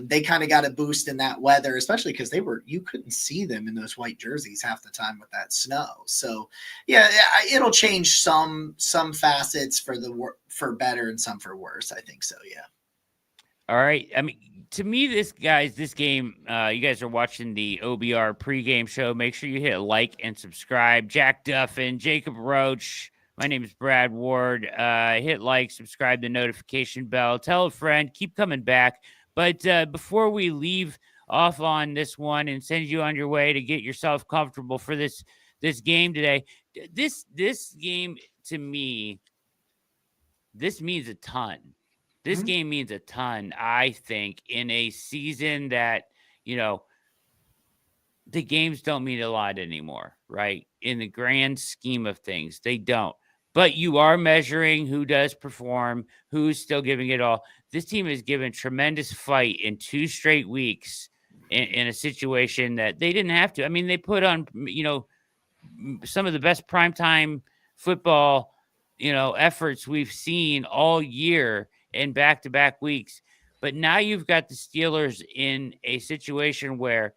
they kind of got a boost in that weather, especially because you couldn't see them in those white jerseys half the time with that snow. So yeah, it'll change some facets for better and some for worse. I think so. Yeah. All right. I mean, to me, this game, you guys are watching the OBR pregame show. Make sure you hit like and subscribe. Jack Duffin, Jacob Roach. My name is Brad Ward. Hit like, subscribe, the notification bell. Tell a friend. Keep coming back. But before we leave off on this one and send you on your way to get yourself comfortable for this game today, this game to me, this means a ton. This game means a ton, I think, in a season that, the games don't mean a lot anymore, right? In the grand scheme of things, they don't. But you are measuring who does perform, who's still giving it all. This team has given tremendous fight in 2 straight weeks in a situation that they didn't have to. I mean, they put on, some of the best primetime football, efforts we've seen all year in back-to-back weeks. But now you've got the Steelers in a situation where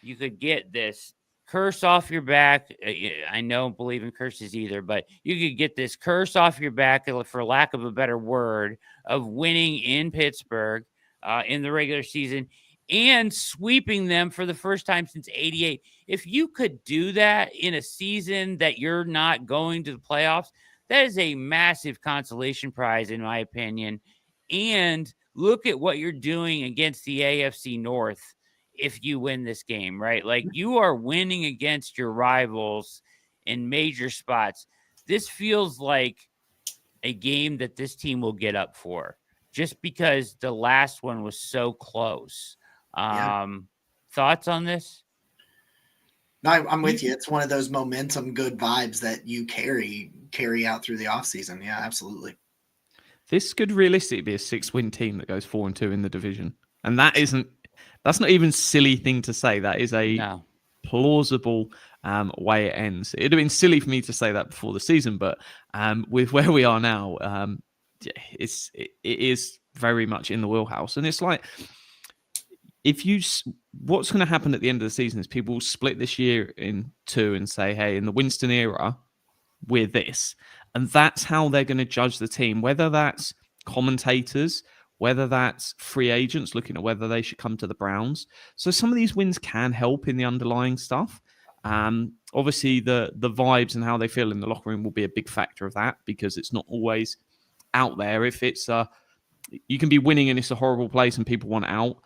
you could get this curse off your back. I don't believe in curses either, but you could get this curse off your back, for lack of a better word, of winning in Pittsburgh in the regular season and sweeping them for the first time since '88. If you could do that in a season that you're not going to the playoffs, that is a massive consolation prize, in my opinion. And look at what you're doing against the AFC North. If you win this game, right? Like, you are winning against your rivals in major spots. This feels like a game that this team will get up for just because the last one was so close. Thoughts on this? No, I'm with you. It's one of those momentum, good vibes that you carry out through the offseason. Yeah, absolutely. This could realistically be a 6-win team that goes 4-2 in the division. And that's not even a silly thing to say. That is a plausible way it ends. It'd have been silly for me to say that before the season, but with where we are now, it is very much in the wheelhouse. And it's like, what's going to happen at the end of the season is people will split this year in 2 and say, hey, in the Winston era, we're this. And that's how they're going to judge the team, whether that's commentators, whether that's free agents looking at whether they should come to the Browns. So some of these wins can help in the underlying stuff. Obviously, the vibes and how they feel in the locker room will be a big factor of that, because it's not always out there. If it's you can be winning and it's a horrible place and people want out,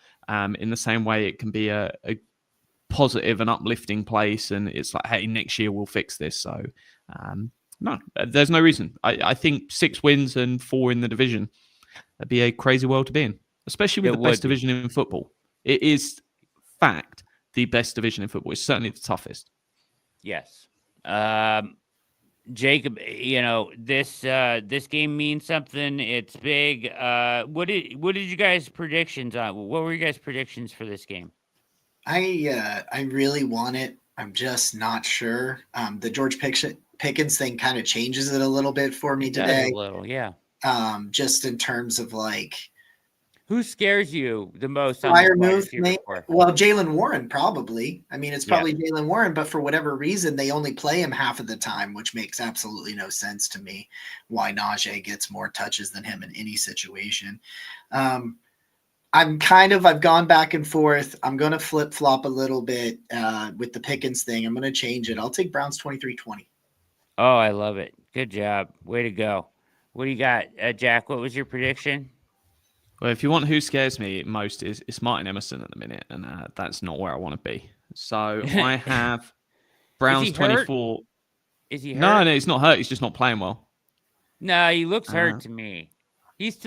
in the same way it can be a positive and uplifting place and it's like, hey, next year we'll fix this. So no, there's no reason. I think 6 wins and 4 in the division, that'd be a crazy world to be in, especially with the best division in football. It is fact the best division in football. It's certainly the toughest. Yes. Jacob, this game means something. It's big. What did you guys predictions on? What were you guys predictions for this game? I really want it. I'm just not sure. The George Pickens thing kind of changes it a little bit for me today. A little, yeah. Just in terms of like, who scares you the most? Flyer move, well, Jaylen Warren probably. I mean, it's probably Jaylen Warren, but for whatever reason, they only play him half of the time, which makes absolutely no sense to me. Why Najee gets more touches than him in any situation. I've gone back and forth. I'm going to flip flop a little bit with the Pickens thing. I'm going to change it. I'll take Browns 23-20. Oh, I love it. Good job. Way to go. What do you got, Jack? What was your prediction? Well, if you want who scares me most, it's Martin Emerson at the minute, and that's not where I want to be. So I have Browns 24. Is he hurt? No, he's not hurt. He's just not playing well. No, he looks hurt to me. He's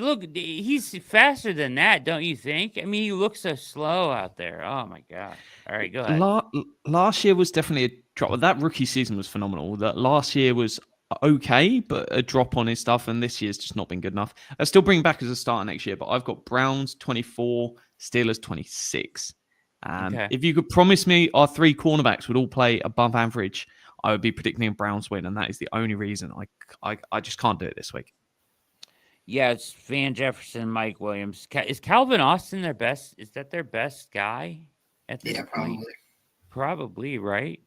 faster than that, don't you think? I mean, he looks so slow out there. Oh my god! All right, go ahead. Last year was definitely a drop. That rookie season was phenomenal. That last year was okay, but a drop on his stuff, and this year's just not been good enough. I still bring back as a starter next year, but I've got Browns 24, Steelers 26. Okay. If you could promise me our 3 cornerbacks would all play above average, I would be predicting a Browns win, and that is the only reason I just can't do it this week. Yeah, it's Van Jefferson, Mike Williams. Is Calvin Austin their best? Is that their best guy at this point? Probably. Probably, right?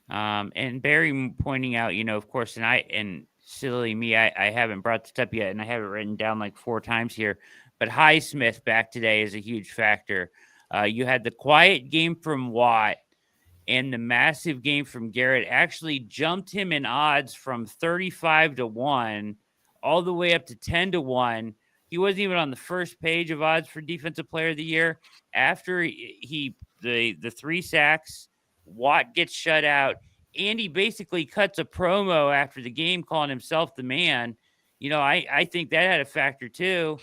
And Barry pointing out, of course, and silly me, I haven't brought this up yet, and I have it written down like 4 times here, but Highsmith back today is a huge factor. You had the quiet game from Watt, and the massive game from Garrett actually jumped him in odds from 35-1 all the way up to 10-1. He wasn't even on the first page of odds for Defensive Player of the Year. After the 3 sacks, Watt gets shut out, and he basically cuts a promo after the game calling himself the man. I think that had a factor too.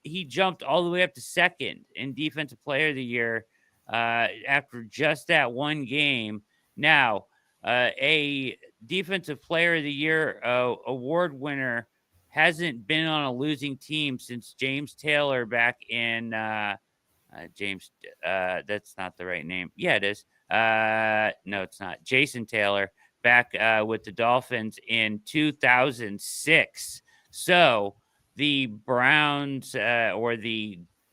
He jumped all the way up to 2nd in Defensive Player of the Year after just that one game. Now, a Defensive Player of the Year award winner hasn't been on a losing team since James Taylor back in that's not the right name. Yeah, it is. No, it's not. Jason Taylor back with the Dolphins in 2006. So the Browns or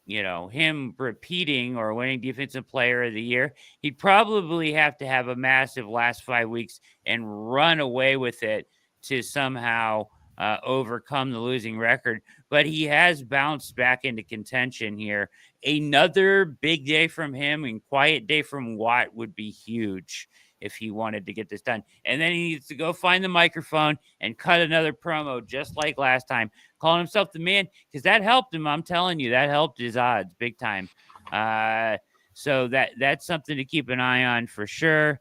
him repeating or winning Defensive Player of the Year, he'd probably have to have a massive last 5 weeks and run away with it to somehow overcome the losing record. But he has bounced back into contention here. Another big day from him and quiet day from Watt would be huge if he wanted to get this done. And then he needs to go find the microphone and cut another promo just like last time, calling himself the man, because that helped him. I'm telling you, that helped his odds big time. So that's something to keep an eye on for sure.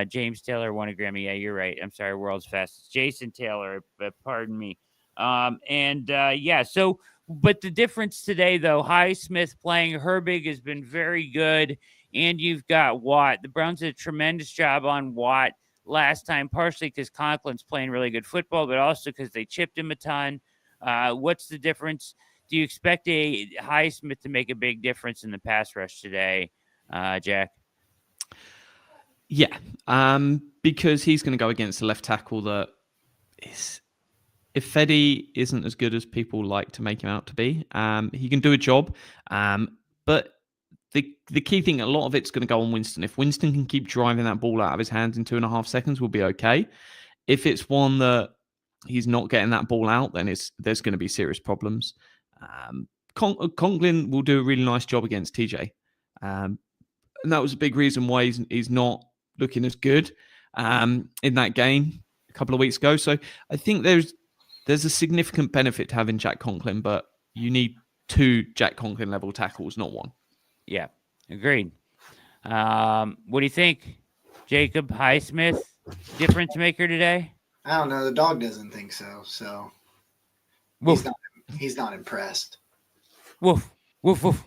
James Taylor won a Grammy. Yeah, you're right. I'm sorry, world's fastest. Jason Taylor, pardon me. So, but the difference today, though, Highsmith playing Herbig has been very good, and you've got Watt. The Browns did a tremendous job on Watt last time, partially because Conklin's playing really good football, but also because they chipped him a ton. What's the difference? Do you expect a Highsmith to make a big difference in the pass rush today, Jack? Yeah, because he's going to go against the left tackle that is, if Feddy isn't as good as people like to make him out to be, he can do a job. But the key thing, a lot of it's going to go on Winston. If Winston can keep driving that ball out of his hands in 2.5 seconds, we'll be okay. If it's one that he's not getting that ball out, then there's going to be serious problems. Conklin will do a really nice job against TJ. And that was a big reason why he's not looking as good in that game a couple of weeks ago. So I think there's a significant benefit to having Jack Conklin, but you need 2 Jack Conklin level tackles, not 1. Yeah, agreed. What do you think, Jacob Highsmith, difference maker today? I don't know. The dog doesn't think so. So he's not impressed. Woof, woof, woof.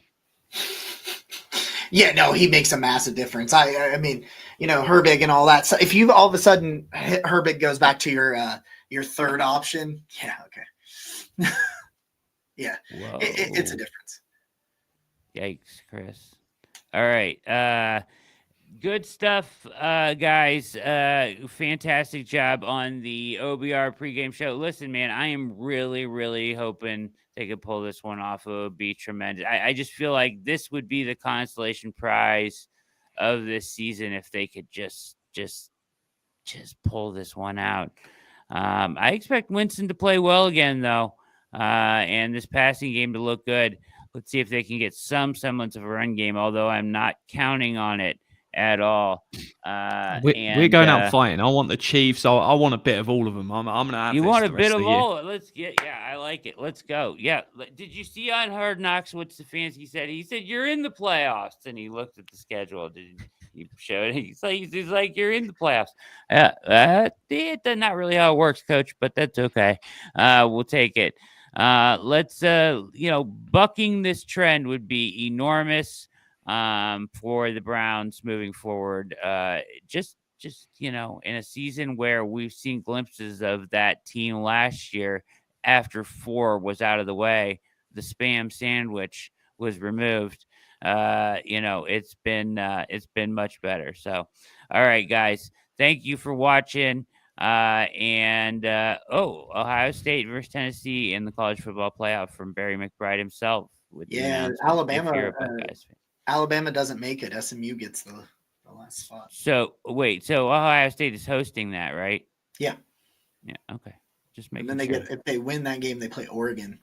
Yeah, no, he makes a massive difference. I mean, Herbig and all that. So if you all of a sudden Herbig goes back to your third option, yeah, okay, yeah, it's a difference. Yikes, Chris. All right. Good stuff, guys. Fantastic job on the OBR pregame show. Listen, man, I am really, really hoping they could pull this one off. It would be tremendous. I just feel like this would be the consolation prize of this season if they could just pull this one out. I expect Winston to play well again, though, and this passing game to look good. Let's see if they can get some semblance of a run game, although I'm not counting on it at all. We're going out fighting. I want the Chiefs. I want a bit of all of them. I'm going to have you this want a the rest bit of the year. all. Let's get. Yeah, I like it. Let's go. Yeah. Did you see on Hard Knocks what Stefanski said? He said you're in the playoffs, and he looked at the schedule. He showed it. He's like you're in the playoffs. That's not really how it works, Coach, but that's okay. We'll take it. Let's bucking this trend would be enormous for the Browns moving forward. Just in a season where we've seen glimpses of that team last year after 4 was out of the way, the spam sandwich was removed. It's been much better. So, all right, guys, thank you for watching. Ohio State versus Tennessee in the college football playoff from Barry McBride himself. With Alabama. If you're a Buckeyes fan. Alabama doesn't make it. SMU gets the last spot. So wait, so Ohio State is hosting that, right? Yeah. Yeah. Okay. Just making. And then if they win that game, they play Oregon.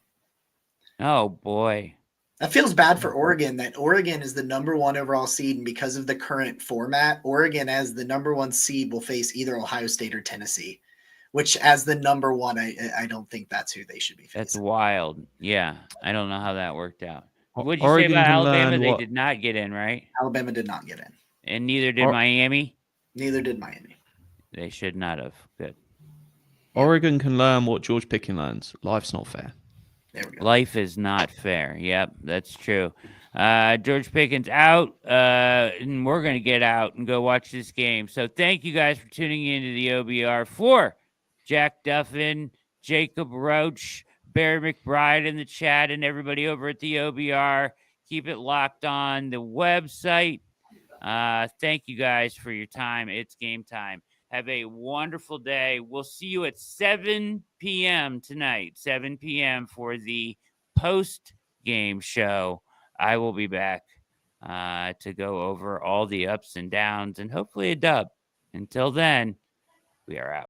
Oh boy. That feels bad for Oregon. That Oregon is the number 1 overall seed, and because of the current format, Oregon as the number 1 seed will face either Ohio State or Tennessee. Which, as the number 1, I don't think that's who they should be facing. That's wild. Yeah, I don't know how that worked out. What did you say about Alabama? They did not get in, right? Alabama did not get in. And neither did Miami? Neither did Miami. They should not have. Good. Oregon can learn what George Pickens learns. Life's not fair. There we go. Life is not fair. Yep, that's true. George Pickens out, and we're going to get out and go watch this game. So thank you guys for tuning into the OBR for Jack Duffin, Jacob Roach, Barry McBride in the chat, and everybody over at the OBR. Keep it locked on the website. Thank you guys for your time. It's game time. Have a wonderful day. We'll see you at 7 p.m. tonight, 7 p.m. for the post-game show. I will be back to go over all the ups and downs and hopefully a dub. Until then, we are out.